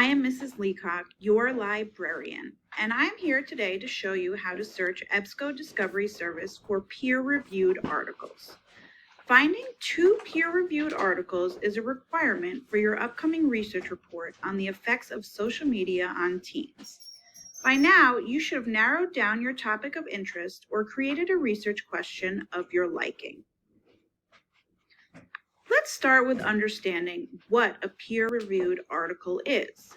I am Mrs. Leacock, your librarian, and I'm here today to show you how to search EBSCO Discovery Service for peer-reviewed articles. Finding 2 peer-reviewed articles is a requirement for your upcoming research report on the effects of social media on teens. By now, you should have narrowed down your topic of interest or created a research question of your liking. Let's start with understanding what a peer-reviewed article is.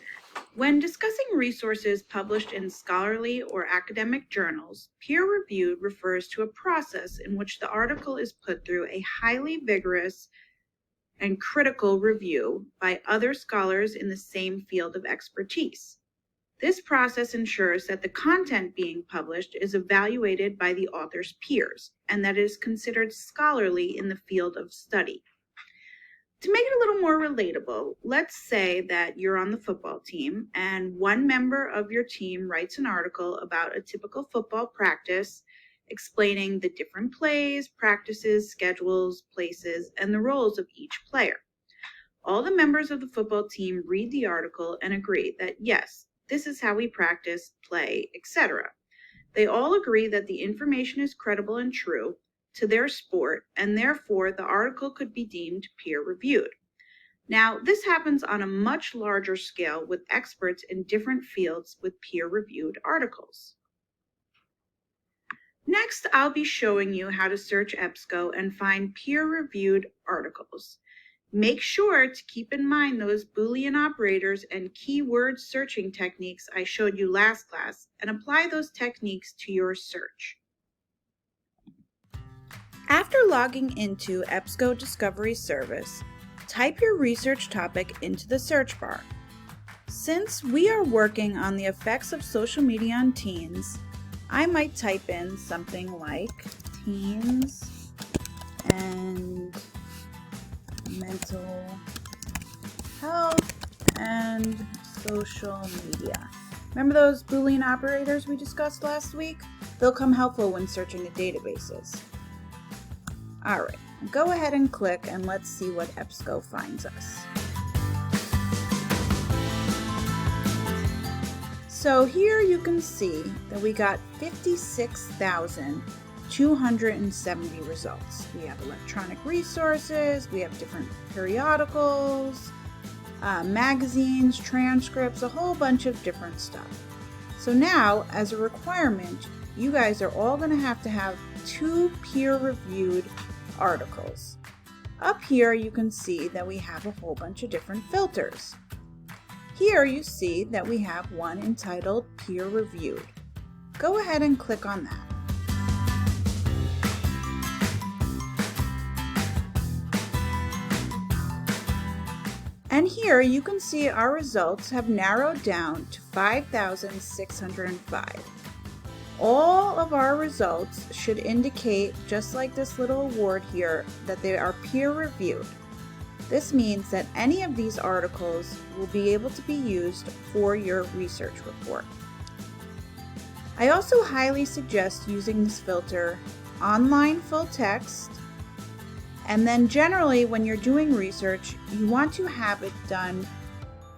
When discussing resources published in scholarly or academic journals, peer-reviewed refers to a process in which the article is put through a highly vigorous and critical review by other scholars in the same field of expertise. This process ensures that the content being published is evaluated by the author's peers and that it is considered scholarly in the field of study. To make it a little more relatable, let's say that you're on the football team and one member of your team writes an article about a typical football practice, explaining the different plays, practices, schedules, places, and the roles of each player. All the members of the football team read the article and agree that yes, this is how we practice, play, etc. They all agree that the information is credible and true to their sport, and therefore the article could be deemed peer-reviewed. Now, this happens on a much larger scale with experts in different fields with peer-reviewed articles. Next, I'll be showing you how to search EBSCO and find peer-reviewed articles. Make sure to keep in mind those Boolean operators and keyword searching techniques I showed you last class and apply those techniques to your search. After logging into EBSCO Discovery Service, type your research topic into the search bar. Since we are working on the effects of social media on teens, I might type in something like teens and mental health and social media. Remember those Boolean operators we discussed last week? They'll come helpful when searching the databases. Alright, go ahead and click and let's see what EBSCO finds us. So here you can see that we got 56,270 results. We have electronic resources, we have different periodicals, magazines, transcripts, a whole bunch of different stuff. So now, as a requirement, you guys are all going to have 2 peer-reviewed articles. Up here you can see that we have a whole bunch of different filters. Here you see that we have one entitled Peer Reviewed. Go ahead and click on that. And here you can see our results have narrowed down to 5,605. All of our results should indicate, just like this little award here, that they are peer-reviewed. This means that any of these articles will be able to be used for your research report. I also highly suggest using this filter online full text, and then generally when you're doing research, you want to have it done.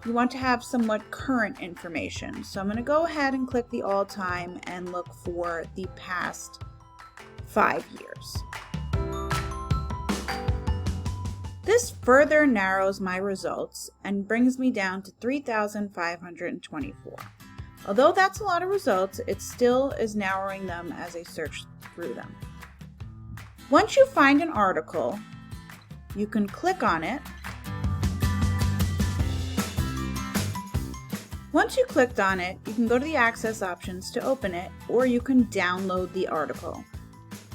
You want to have somewhat current information. So I'm going to go ahead and click the all time and look for the past 5 years. This further narrows my results and brings me down to 3,524. Although that's a lot of results, it still is narrowing them as I search through them. Once you find an article, you can click on it. Once you clicked on it, you can go to the access options to open it, or you can download the article.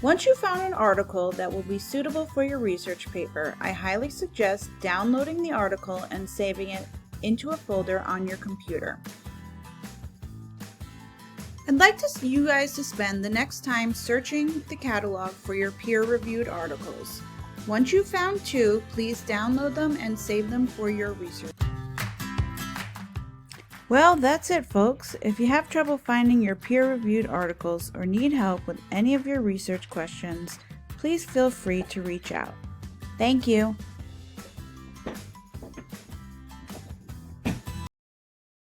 Once you've found an article that will be suitable for your research paper, I highly suggest downloading the article and saving it into a folder on your computer. I'd like you guys to spend the next time searching the catalog for your peer-reviewed articles. Once you've found 2, please download them and save them for your research. Well, that's it, folks. If you have trouble finding your peer-reviewed articles or need help with any of your research questions, please feel free to reach out. Thank you.